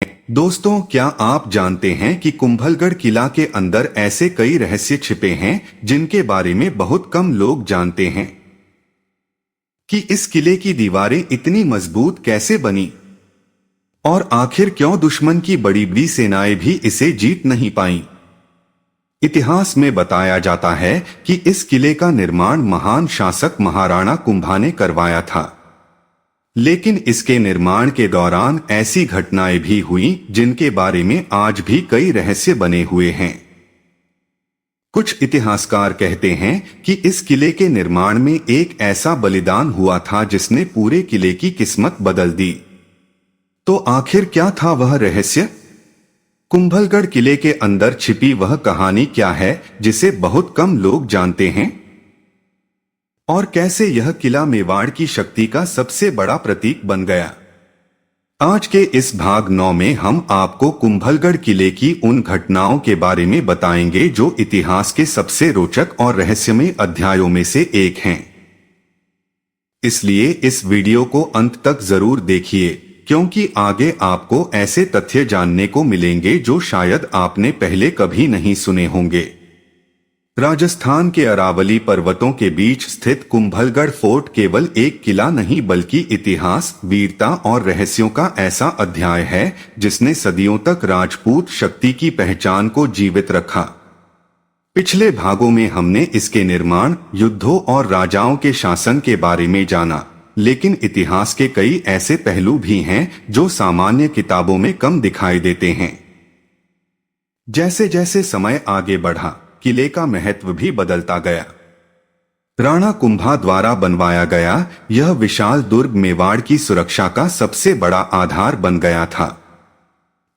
दोस्तों, क्या आप जानते हैं कि कुंभलगढ़ किला के अंदर ऐसे कई रहस्य छिपे हैं जिनके बारे में बहुत कम लोग जानते हैं। कि इस किले की दीवारें इतनी मजबूत कैसे बनी और आखिर क्यों दुश्मन की बड़ी बड़ी सेनाएं भी इसे जीत नहीं पाईं। इतिहास में बताया जाता है कि इस किले का निर्माण महान शासक महाराणा कुंभा ने करवाया था, लेकिन इसके निर्माण के दौरान ऐसी घटनाएं भी हुई जिनके बारे में आज भी कई रहस्य बने हुए हैं। कुछ इतिहासकार कहते हैं कि इस किले के निर्माण में एक ऐसा बलिदान हुआ था जिसने पूरे किले की किस्मत बदल दी। तो आखिर क्या था वह रहस्य? कुंभलगढ़ किले के अंदर छिपी वह कहानी क्या है जिसे बहुत कम लोग जानते हैं? और कैसे यह किला मेवाड़ की शक्ति का सबसे बड़ा प्रतीक बन गया? आज के इस भाग 9 में हम आपको कुंभलगढ़ किले की उन घटनाओं के बारे में बताएंगे जो इतिहास के सबसे रोचक और रहस्यमय अध्यायों में से एक हैं। इसलिए इस वीडियो को अंत तक जरूर देखिए, क्योंकि आगे आपको ऐसे तथ्य जानने को मिलेंगे जो शायद आपने पहले कभी नहीं सुने होंगे। राजस्थान के अरावली पर्वतों के बीच स्थित कुंभलगढ़ फोर्ट केवल एक किला नहीं बल्कि इतिहास, वीरता और रहस्यों का ऐसा अध्याय है जिसने सदियों तक राजपूत शक्ति की पहचान को जीवित रखा। पिछले भागों में हमने इसके निर्माण, युद्धों और राजाओं के शासन के बारे में जाना, लेकिन इतिहास के कई ऐसे पहलू भी हैं जो सामान्य किताबों में कम दिखाई देते हैं। जैसे जैसे समय आगे बढ़ा, किले का महत्व भी बदलता गया। राणा कुंभा द्वारा बनवाया गया यह विशाल दुर्ग मेवाड़ की सुरक्षा का सबसे बड़ा आधार बन गया था।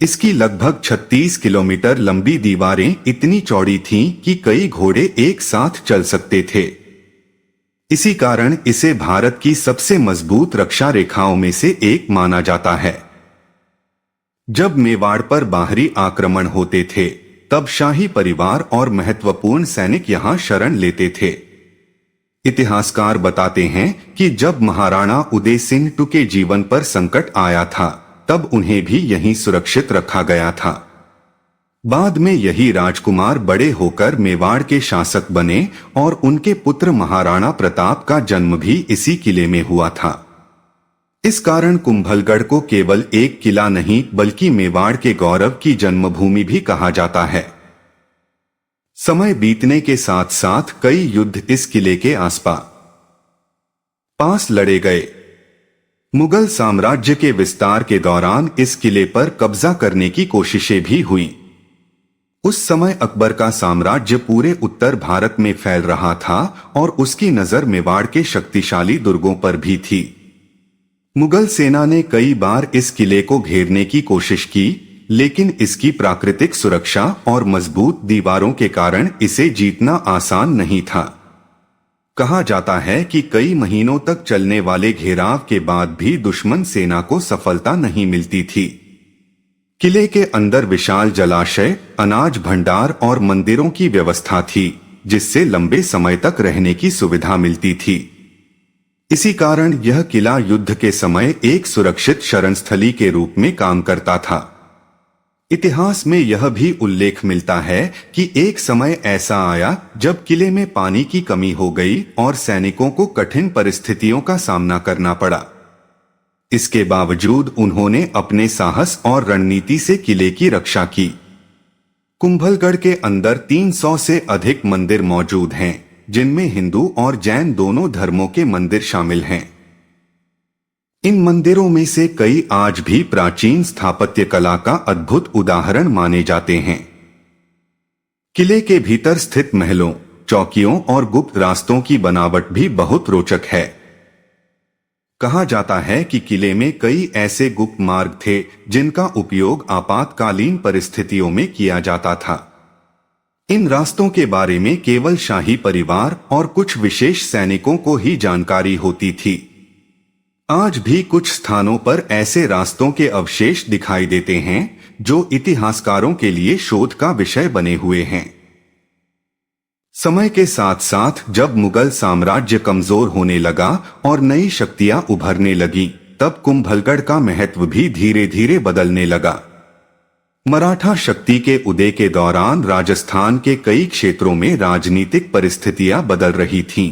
इसकी लगभग 36 किलोमीटर लंबी दीवारें इतनी चौड़ी थीं कि कई घोड़े एक साथ चल सकते थे। इसी कारण इसे भारत की सबसे मजबूत रक्षा रेखाओं में से एक माना जाता है। जब मेवाड़ पर बाहरी आक्रमण होते थे, तब शाही परिवार और महत्वपूर्ण सैनिक यहां शरण लेते थे। इतिहासकार बताते हैं कि जब महाराणा उदय सिंह के जीवन पर संकट आया था, तब उन्हें भी यहीं सुरक्षित रखा गया था। बाद में यही राजकुमार बड़े होकर मेवाड़ के शासक बने और उनके पुत्र महाराणा प्रताप का जन्म भी इसी किले में हुआ था। इस कारण कुंभलगढ़ को केवल एक किला नहीं बल्कि मेवाड़ के गौरव की जन्मभूमि भी कहा जाता है। समय बीतने के साथ साथ कई युद्ध इस किले के आसपास लड़े गए। मुगल साम्राज्य के विस्तार के दौरान इस किले पर कब्जा करने की कोशिशें भी हुई। उस समय अकबर का साम्राज्य पूरे उत्तर भारत में फैल रहा था और उसकी नजर मेवाड़ के शक्तिशाली दुर्गों पर भी थी। मुगल सेना ने कई बार इस किले को घेरने की कोशिश की, लेकिन इसकी प्राकृतिक सुरक्षा और मजबूत दीवारों के कारण इसे जीतना आसान नहीं था। कहा जाता है कि कई महीनों तक चलने वाले घेराव के बाद भी दुश्मन सेना को सफलता नहीं मिलती थी। किले के अंदर विशाल जलाशय, अनाज भंडार और मंदिरों की व्यवस्था थी, जिससे लंबे समय तक रहने की सुविधा मिलती थी। इसी कारण यह किला युद्ध के समय एक सुरक्षित शरणस्थली के रूप में काम करता था। इतिहास में यह भी उल्लेख मिलता है कि एक समय ऐसा आया जब किले में पानी की कमी हो गई और सैनिकों को कठिन परिस्थितियों का सामना करना पड़ा। इसके बावजूद उन्होंने अपने साहस और रणनीति से किले की रक्षा की। कुंभलगढ़ के अंदर 300 से अधिक मंदिर मौजूद हैं, जिनमें हिंदू और जैन दोनों धर्मों के मंदिर शामिल हैं। इन मंदिरों में से कई आज भी प्राचीन स्थापत्य कला का अद्भुत उदाहरण माने जाते हैं। किले के भीतर स्थित महलों, चौकियों और गुप्त रास्तों की बनावट भी बहुत रोचक है। कहा जाता है कि किले में कई ऐसे गुप्त मार्ग थे जिनका उपयोग आपातकालीन परिस्थितियों में किया जाता था। इन रास्तों के बारे में केवल शाही परिवार और कुछ विशेष सैनिकों को ही जानकारी होती थी। आज भी कुछ स्थानों पर ऐसे रास्तों के अवशेष दिखाई देते हैं जो इतिहासकारों के लिए शोध का विषय बने हुए हैं। समय के साथ साथ जब मुगल साम्राज्य कमजोर होने लगा और नई शक्तियां उभरने लगी, तब कुंभलगढ़ का महत्व भी धीरे धीरे बदलने लगा। मराठा शक्ति के उदय के दौरान राजस्थान के कई क्षेत्रों में राजनीतिक परिस्थितियां बदल रही थीं।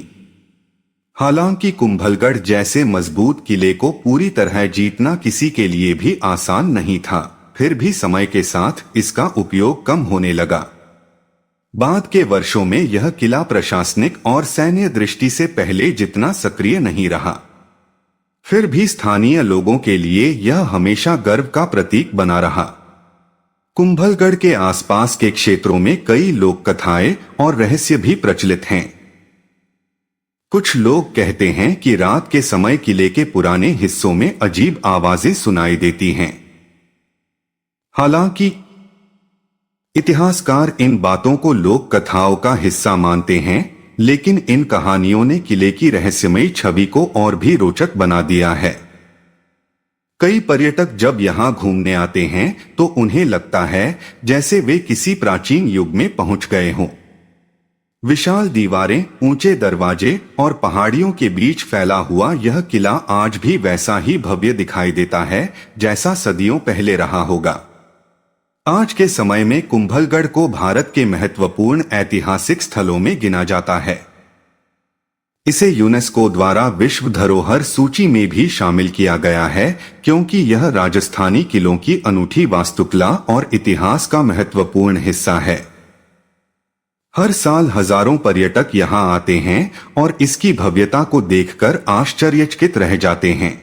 हालांकि कुंभलगढ़ जैसे मजबूत किले को पूरी तरह जीतना किसी के लिए भी आसान नहीं था, फिर भी समय के साथ इसका उपयोग कम होने लगा। बाद के वर्षों में यह किला प्रशासनिक और सैन्य दृष्टि से पहले जितना सक्रिय नहीं रहा। फिर भी स्थानीय लोगों के लिए यह हमेशा गर्व का प्रतीक बना रहा। कुंभलगढ़ के आसपास के क्षेत्रों में कई लोक कथाएं और रहस्य भी प्रचलित हैं। कुछ लोग कहते हैं कि रात के समय किले के पुराने हिस्सों में अजीब आवाजें सुनाई देती हैं। हालांकि इतिहासकार इन बातों को लोक कथाओं का हिस्सा मानते हैं, लेकिन इन कहानियों ने किले की रहस्यमयी छवि को और भी रोचक बना दिया है। कई पर्यटक जब यहाँ घूमने आते हैं तो उन्हें लगता है जैसे वे किसी प्राचीन युग में पहुंच गए हों। विशाल दीवारें, ऊंचे दरवाजे और पहाड़ियों के बीच फैला हुआ यह किला आज भी वैसा ही भव्य दिखाई देता है जैसा सदियों पहले रहा होगा। आज के समय में कुंभलगढ़ को भारत के महत्वपूर्ण ऐतिहासिक स्थलों में गिना जाता है। इसे यूनेस्को द्वारा विश्व धरोहर सूची में भी शामिल किया गया है, क्योंकि यह राजस्थानी किलों की अनूठी वास्तुकला और इतिहास का महत्वपूर्ण हिस्सा है। हर साल हजारों पर्यटक यहां आते हैं और इसकी भव्यता को देखकर आश्चर्यचकित रह जाते हैं।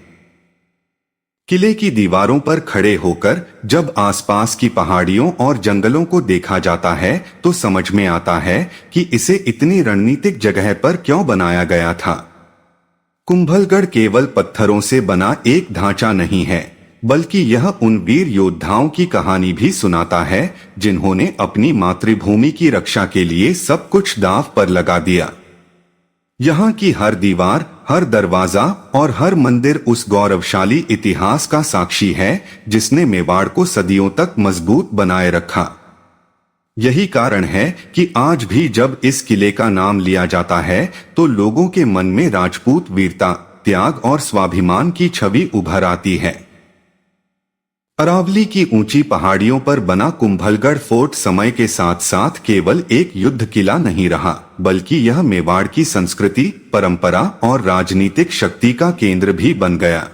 किले की दीवारों पर खड़े होकर जब आसपास की पहाड़ियों और जंगलों को देखा जाता है तो समझ में आता है कि इसे इतनी रणनीतिक जगह पर क्यों बनाया गया था। कुंभलगढ़ केवल पत्थरों से बना एक ढांचा नहीं है, बल्कि यह उन वीर योद्धाओं की कहानी भी सुनाता है जिन्होंने अपनी मातृभूमि की रक्षा के लिए सब कुछ दांव पर लगा दिया। यहाँ की हर दीवार, हर दरवाजा और हर मंदिर उस गौरवशाली इतिहास का साक्षी है जिसने मेवाड़ को सदियों तक मजबूत बनाए रखा। यही कारण है कि आज भी जब इस किले का नाम लिया जाता है तो लोगों के मन में राजपूत वीरता, त्याग और स्वाभिमान की छवि उभर आती है। अरावली की ऊंची पहाड़ियों पर बना कुंभलगढ़ फोर्ट समय के साथ साथ केवल एक युद्ध किला नहीं रहा, बल्कि यह मेवाड़ की संस्कृति, परंपरा और राजनीतिक शक्ति का केंद्र भी बन गया।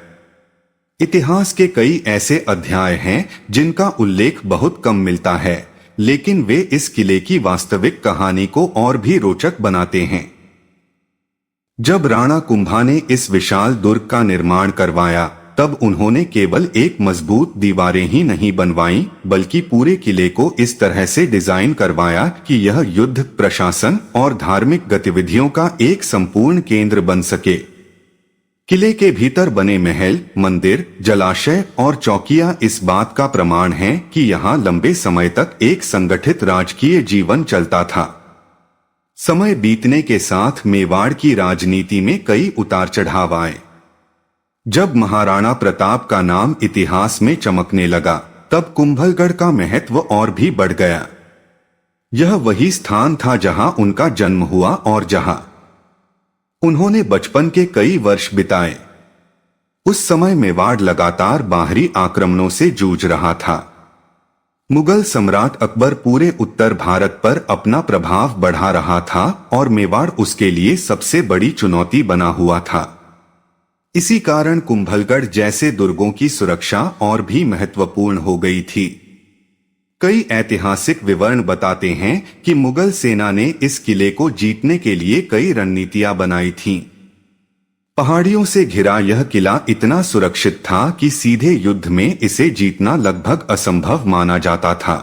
इतिहास के कई ऐसे अध्याय हैं जिनका उल्लेख बहुत कम मिलता है, लेकिन वे इस किले की वास्तविक कहानी को और भी रोचक बनाते हैं। जब राणा कुंभा ने इस विशाल दुर्ग का निर्माण करवाया, तब उन्होंने केवल एक मजबूत दीवारें ही नहीं बनवाईं, बल्कि पूरे किले को इस तरह से डिजाइन करवाया कि यह युद्ध, प्रशासन और धार्मिक गतिविधियों का एक संपूर्ण केंद्र बन सके। किले के भीतर बने महल, मंदिर, जलाशय और चौकियां इस बात का प्रमाण हैं कि यहाँ लंबे समय तक एक संगठित राजकीय जीवन चलता था। समय बीतने के साथ मेवाड़ की राजनीति में कई उतार चढ़ाव आए। जब महाराणा प्रताप का नाम इतिहास में चमकने लगा, तब कुंभलगढ़ का महत्व और भी बढ़ गया। यह वही स्थान था जहां उनका जन्म हुआ और जहां उन्होंने बचपन के कई वर्ष बिताए। उस समय मेवाड़ लगातार बाहरी आक्रमणों से जूझ रहा था। मुगल सम्राट अकबर पूरे उत्तर भारत पर अपना प्रभाव बढ़ा रहा था और मेवाड़ उसके लिए सबसे बड़ी चुनौती बना हुआ था। इसी कारण कुंभलगढ़ जैसे दुर्गों की सुरक्षा और भी महत्वपूर्ण हो गई थी। कई ऐतिहासिक विवरण बताते हैं कि मुगल सेना ने इस किले को जीतने के लिए कई रणनीतियां बनाई थीं। पहाड़ियों से घिरा यह किला इतना सुरक्षित था कि सीधे युद्ध में इसे जीतना लगभग असंभव माना जाता था।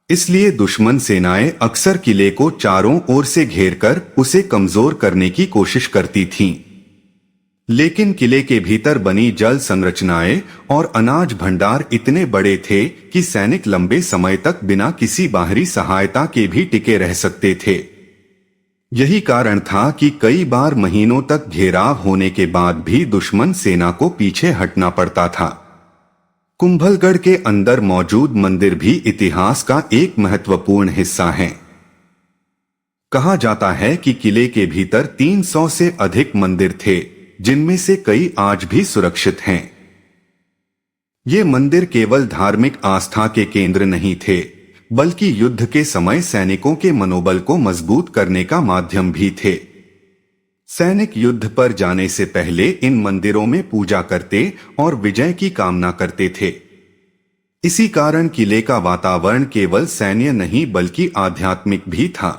इसलिए दुश्मन सेनाएं अक्सर किले को चारों ओर से घेरकर उसे कमजोर करने की कोशिश करती थीं। लेकिन किले के भीतर बनी जल संरचनाएं और अनाज भंडार इतने बड़े थे कि सैनिक लंबे समय तक बिना किसी बाहरी सहायता के भी टिके रह सकते थे। यही कारण था कि कई बार महीनों तक घेराव होने के बाद भी दुश्मन सेना को पीछे हटना पड़ता था। कुंभलगढ़ के अंदर मौजूद मंदिर भी इतिहास का एक महत्वपूर्ण हिस्सा हैं। कहा जाता है कि किले के भीतर 300 से अधिक मंदिर थे, जिनमें से कई आज भी सुरक्षित हैं। ये मंदिर केवल धार्मिक आस्था के केंद्र नहीं थे, बल्कि युद्ध के समय सैनिकों के मनोबल को मजबूत करने का माध्यम भी थे। सैनिक युद्ध पर जाने से पहले इन मंदिरों में पूजा करते और विजय की कामना करते थे। इसी कारण किले का वातावरण केवल सैन्य नहीं बल्कि आध्यात्मिक भी था।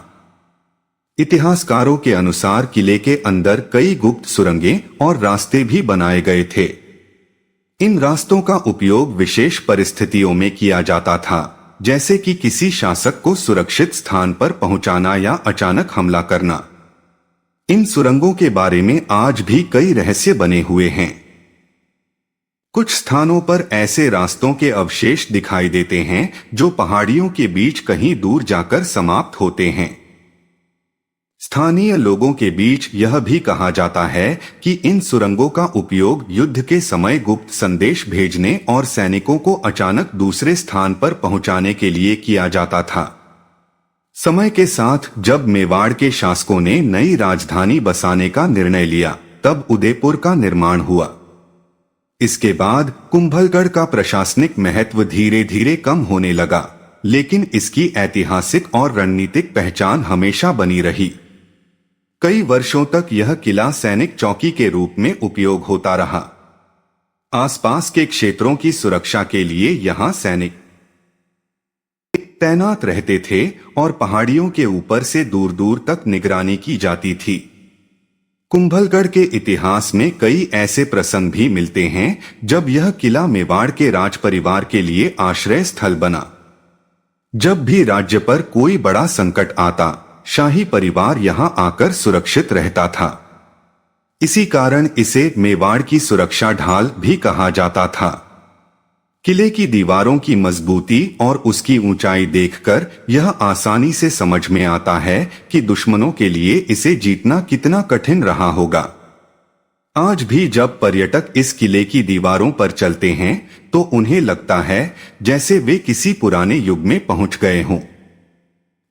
इतिहासकारों के अनुसार किले के अंदर कई गुप्त सुरंगें और रास्ते भी बनाए गए थे। इन रास्तों का उपयोग विशेष परिस्थितियों में किया जाता था, जैसे कि किसी शासक को सुरक्षित स्थान पर पहुंचाना या अचानक हमला करना। इन सुरंगों के बारे में आज भी कई रहस्य बने हुए हैं। कुछ स्थानों पर ऐसे रास्तों के अवशेष दिखाई देते हैं जो पहाड़ियों के बीच कहीं दूर जाकर समाप्त होते हैं। स्थानीय लोगों के बीच यह भी कहा जाता है कि इन सुरंगों का उपयोग युद्ध के समय गुप्त संदेश भेजने और सैनिकों को अचानक दूसरे स्थान पर पहुंचाने के लिए किया जाता था। समय के साथ जब मेवाड़ के शासकों ने नई राजधानी बसाने का निर्णय लिया, तब उदयपुर का निर्माण हुआ। इसके बाद कुंभलगढ़ का प्रशासनिक महत्व धीरे धीरे कम होने लगा, लेकिन इसकी ऐतिहासिक और रणनीतिक पहचान हमेशा बनी रही। कई वर्षों तक यह किला सैनिक चौकी के रूप में उपयोग होता रहा। आसपास के क्षेत्रों की सुरक्षा के लिए यहां सैनिक तैनात रहते थे और पहाड़ियों के ऊपर से दूर दूर तक निगरानी की जाती थी। कुंभलगढ़ के इतिहास में कई ऐसे प्रसंग भी मिलते हैं जब यह किला मेवाड़ के राज परिवार के लिए आश्रय स्थल बना। जब भी राज्य पर कोई बड़ा संकट आता, शाही परिवार यहां आकर सुरक्षित रहता था। इसी कारण इसे मेवाड़ की सुरक्षा ढाल भी कहा जाता था। किले की दीवारों की मजबूती और उसकी ऊंचाई देखकर यह आसानी से समझ में आता है कि दुश्मनों के लिए इसे जीतना कितना कठिन रहा होगा। आज भी जब पर्यटक इस किले की दीवारों पर चलते हैं तो उन्हें लगता है जैसे वे किसी पुराने युग में पहुंच गए हों।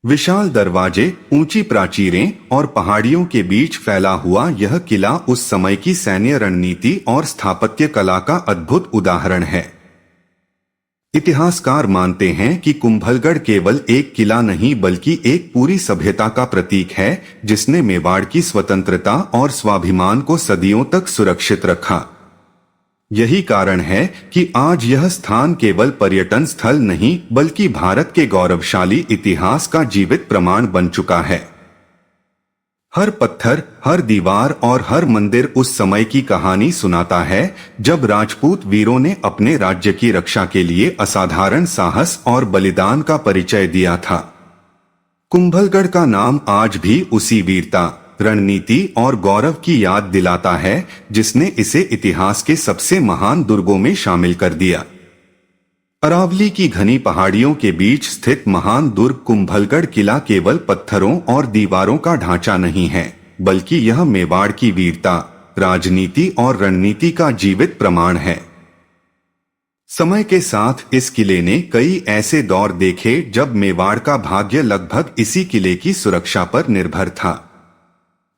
विशाल दरवाजे, ऊंची प्राचीरें और पहाड़ियों के बीच फैला हुआ यह किला उस समय की सैन्य रणनीति और स्थापत्य कला का अद्भुत उदाहरण है। इतिहासकार मानते हैं कि कुंभलगढ़ केवल एक किला नहीं बल्कि एक पूरी सभ्यता का प्रतीक है, जिसने मेवाड़ की स्वतंत्रता और स्वाभिमान को सदियों तक सुरक्षित रखा। यही कारण है कि आज यह स्थान केवल पर्यटन स्थल नहीं बल्कि भारत के गौरवशाली इतिहास का जीवित प्रमाण बन चुका है। हर पत्थर, हर दीवार और हर मंदिर उस समय की कहानी सुनाता है जब राजपूत वीरों ने अपने राज्य की रक्षा के लिए असाधारण साहस और बलिदान का परिचय दिया था। कुंभलगढ़ का नाम आज भी उसी वीरता, रणनीति और गौरव की याद दिलाता है जिसने इसे इतिहास के सबसे महान दुर्गों में शामिल कर दिया। अरावली की घनी पहाड़ियों के बीच स्थित महान दुर्ग कुंभलगढ़ किला केवल पत्थरों और दीवारों का ढांचा नहीं है, बल्कि यह मेवाड़ की वीरता, राजनीति और रणनीति का जीवित प्रमाण है। समय के साथ इस किले ने कई ऐसे दौर देखे जब मेवाड़ का भाग्य लगभग इसी किले की सुरक्षा पर निर्भर था।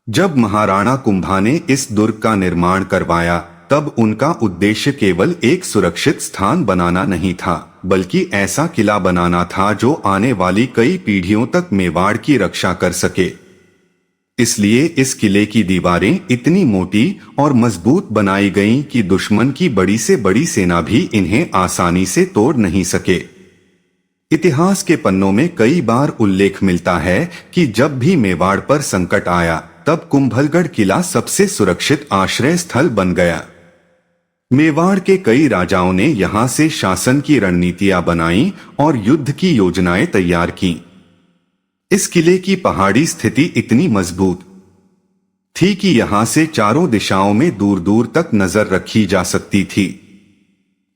जब महाराणा कुंभा ने इस दुर्ग का निर्माण करवाया, तब उनका उद्देश्य केवल एक सुरक्षित स्थान बनाना नहीं था, बल्कि ऐसा किला बनाना था जो आने वाली कई पीढ़ियों तक मेवाड़ की रक्षा कर सके। इसलिए इस किले की दीवारें इतनी मोटी और मजबूत बनाई गईं कि दुश्मन की बड़ी से बड़ी सेना भी इन्हें आसानी से तोड़ नहीं सके। इतिहास के पन्नों में कई बार उल्लेख मिलता है कि जब भी मेवाड़ पर संकट आया, तब कुंभलगढ़ किला सबसे सुरक्षित आश्रय स्थल बन गया। मेवाड़ के कई राजाओं ने यहां से शासन की रणनीतियां बनाई और युद्ध की योजनाएं तैयार की। इस किले की पहाड़ी स्थिति इतनी मजबूत थी कि यहां से चारों दिशाओं में दूर दूर तक नजर रखी जा सकती थी।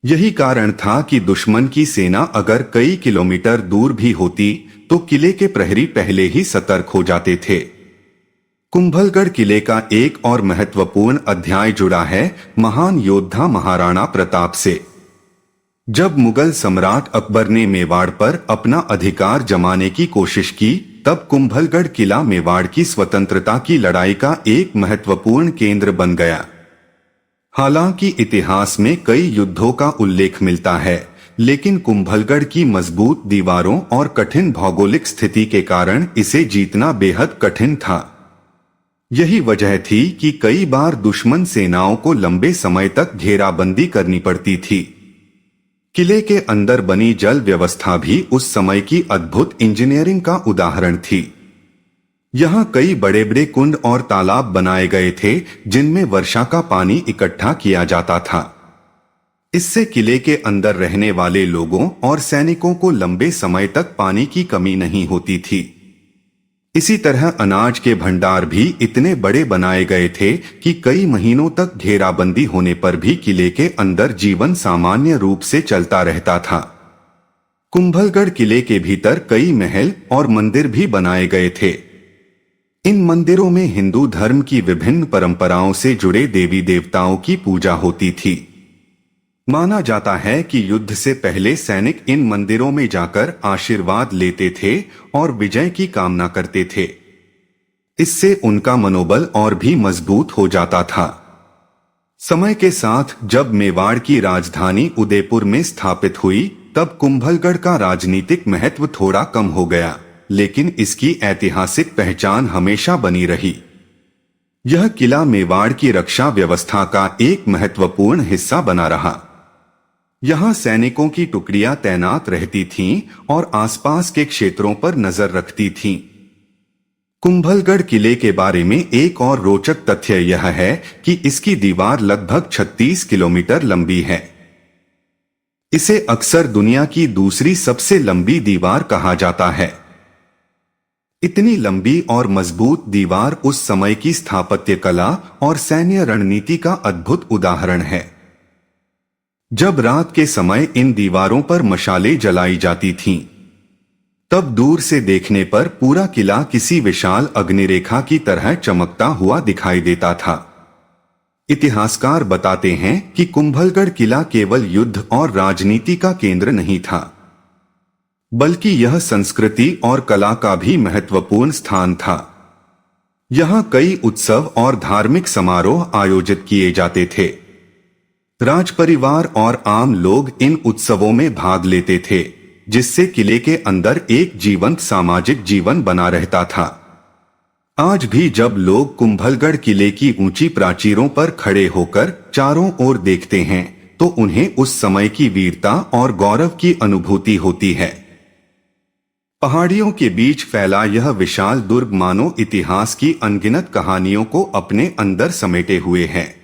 यही कारण था कि दुश्मन की सेना अगर कई किलोमीटर दूर भी होती तो किले के प्रहरी पहले ही सतर्क हो जाते थे। कुंभलगढ़ किले का एक और महत्वपूर्ण अध्याय जुड़ा है महान योद्धा महाराणा प्रताप से। जब मुगल सम्राट अकबर ने मेवाड़ पर अपना अधिकार जमाने की कोशिश की, तब कुंभलगढ़ किला मेवाड़ की स्वतंत्रता की लड़ाई का एक महत्वपूर्ण केंद्र बन गया। हालांकि इतिहास में कई युद्धों का उल्लेख मिलता है, लेकिन कुंभलगढ़ की मजबूत दीवारों और कठिन भौगोलिक स्थिति के कारण इसे जीतना बेहद कठिन था। यही वजह थी कि कई बार दुश्मन सेनाओं को लंबे समय तक घेराबंदी करनी पड़ती थी। किले के अंदर बनी जल व्यवस्था भी उस समय की अद्भुत इंजीनियरिंग का उदाहरण थी। यहाँ कई बड़े बड़े कुंड और तालाब बनाए गए थे, जिनमें वर्षा का पानी इकट्ठा किया जाता था। इससे किले के अंदर रहने वाले लोगों और सैनिकों को लंबे समय तक पानी की कमी नहीं होती थी। इसी तरह अनाज के भंडार भी इतने बड़े बनाए गए थे कि कई महीनों तक घेराबंदी होने पर भी किले के अंदर जीवन सामान्य रूप से चलता रहता था। कुंभलगढ़ किले के भीतर कई महल और मंदिर भी बनाए गए थे। इन मंदिरों में हिंदू धर्म की विभिन्न परंपराओं से जुड़े देवी देवताओं की पूजा होती थी। माना जाता है कि युद्ध से पहले सैनिक इन मंदिरों में जाकर आशीर्वाद लेते थे और विजय की कामना करते थे। इससे उनका मनोबल और भी मजबूत हो जाता था। समय के साथ जब मेवाड़ की राजधानी उदयपुर में स्थापित हुई, तब कुंभलगढ़ का राजनीतिक महत्व थोड़ा कम हो गया, लेकिन इसकी ऐतिहासिक पहचान हमेशा बनी रही। यह किला मेवाड़ की रक्षा व्यवस्था का एक महत्वपूर्ण हिस्सा बना रहा। यहाँ सैनिकों की टुकड़ियां तैनात रहती थीं और आसपास के क्षेत्रों पर नजर रखती थीं। कुंभलगढ़ किले के बारे में एक और रोचक तथ्य यह है कि इसकी दीवार लगभग 36 किलोमीटर लंबी है। इसे अक्सर दुनिया की दूसरी सबसे लंबी दीवार कहा जाता है। इतनी लंबी और मजबूत दीवार उस समय की स्थापत्य कला और सैन्य रणनीति का अद्भुत उदाहरण है। जब रात के समय इन दीवारों पर मशालें जलाई जाती थीं, तब दूर से देखने पर पूरा किला किसी विशाल अग्निरेखा की तरह चमकता हुआ दिखाई देता था। इतिहासकार बताते हैं कि कुंभलगढ़ किला केवल युद्ध और राजनीति का केंद्र नहीं था, बल्कि यह संस्कृति और कला का भी महत्वपूर्ण स्थान था। यहाँ कई उत्सव और धार्मिक समारोह आयोजित किए जाते थे। राजपरिवार और आम लोग इन उत्सवों में भाग लेते थे, जिससे किले के अंदर एक जीवंत सामाजिक जीवन बना रहता था। आज भी जब लोग कुंभलगढ़ किले की ऊंची प्राचीरों पर खड़े होकर चारों ओर देखते हैं, तो उन्हें उस समय की वीरता और गौरव की अनुभूति होती है। पहाड़ियों के बीच फैला यह विशाल दुर्ग मानो इतिहास की अनगिनत कहानियों को अपने अंदर समेटे हुए है।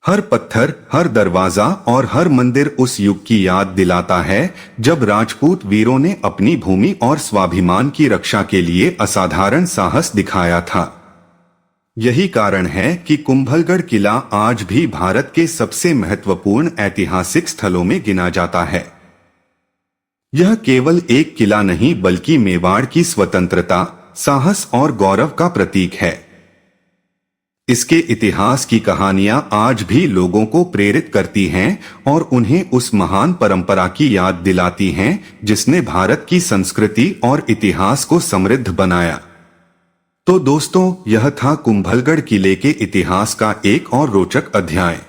हर पत्थर, हर दरवाजा और हर मंदिर उस युग की याद दिलाता है जब राजपूत वीरों ने अपनी भूमि और स्वाभिमान की रक्षा के लिए असाधारण साहस दिखाया था। यही कारण है कि कुंभलगढ़ किला आज भी भारत के सबसे महत्वपूर्ण ऐतिहासिक स्थलों में गिना जाता है। यह केवल एक किला नहीं, बल्कि मेवाड़ की स्वतंत्रता, साहस और गौरव का प्रतीक है। इसके इतिहास की कहानियां आज भी लोगों को प्रेरित करती हैं और उन्हें उस महान परंपरा की याद दिलाती हैं जिसने भारत की संस्कृति और इतिहास को समृद्ध बनाया। तो दोस्तों, यह था कुंभलगढ़ किले के इतिहास का एक और रोचक अध्याय।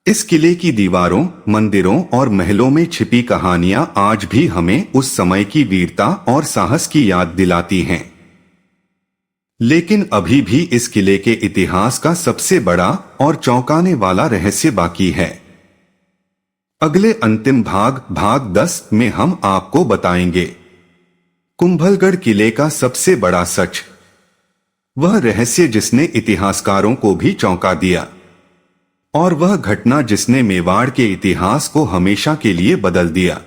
इस किले की दीवारों, मंदिरों और महलों में छिपी कहानियां आज भी हमें उस समय की वीरता और साहस की याद दिलाती हैं। लेकिन अभी भी इस किले के इतिहास का सबसे बड़ा और चौंकाने वाला रहस्य बाकी है। अगले अंतिम भाग 10 में हम आपको बताएंगे कुंभलगढ़ किले का सबसे बड़ा सच, वह रहस्य जिसने इतिहासकारों को भी चौंका दिया, और वह घटना जिसने मेवाड़ के इतिहास को हमेशा के लिए बदल दिया।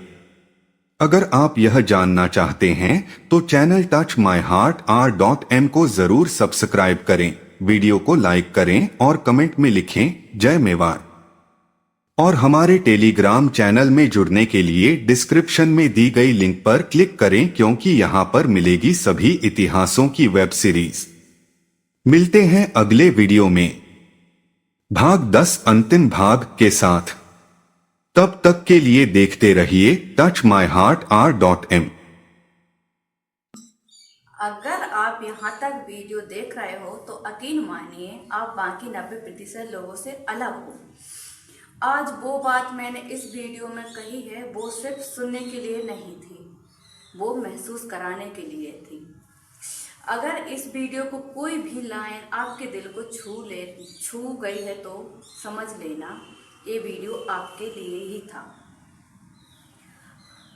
अगर आप यह जानना चाहते हैं तो चैनल touchmyheartr.m को जरूर सब्सक्राइब करें, वीडियो को लाइक करें और कमेंट में लिखें जय मेवाड़। और हमारे टेलीग्राम चैनल में जुड़ने के लिए डिस्क्रिप्शन में दी गई लिंक पर क्लिक करें, क्योंकि यहां पर मिलेगी सभी इतिहासों की वेब सीरीज। मिलते हैं अगले वीडियो में भाग 10 अंतिम भाग के साथ। तब तक के लिए देखते रहिए touchmyheartr.m। अगर आप यहाँ तक वीडियो देख रहे हो तो यकीन मानिए आप बाकी 90% लोगों से अलग हो। आज वो बात मैंने इस वीडियो में कही है वो सिर्फ सुनने के लिए नहीं थी, वो महसूस कराने के लिए थी। अगर इस वीडियो को कोई भी लाइन आपके दिल को छू गई है तो समझ लेना ये वीडियो आपके लिए ही था।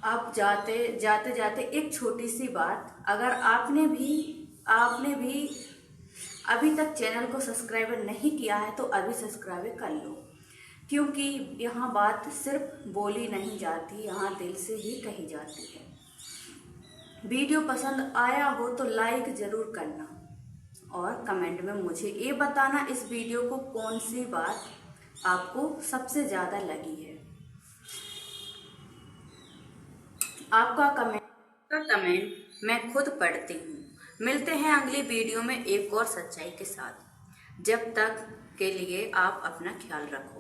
अब जाते जाते एक छोटी सी बात, अगर आपने भी अभी तक चैनल को सब्सक्राइब नहीं किया है तो अभी सब्सक्राइब कर लो, क्योंकि यहाँ बात सिर्फ बोली नहीं जाती, यहाँ दिल से ही कही जाती है। वीडियो पसंद आया हो तो लाइक ज़रूर करना और कमेंट में मुझे ये बताना इस वीडियो को कौन सी बात आपको सबसे ज़्यादा लगी है। आपका कमेंट मैं खुद पढ़ती हूँ। मिलते हैं अगली वीडियो में एक और सच्चाई के साथ। जब तक के लिए आप अपना ख्याल रखो।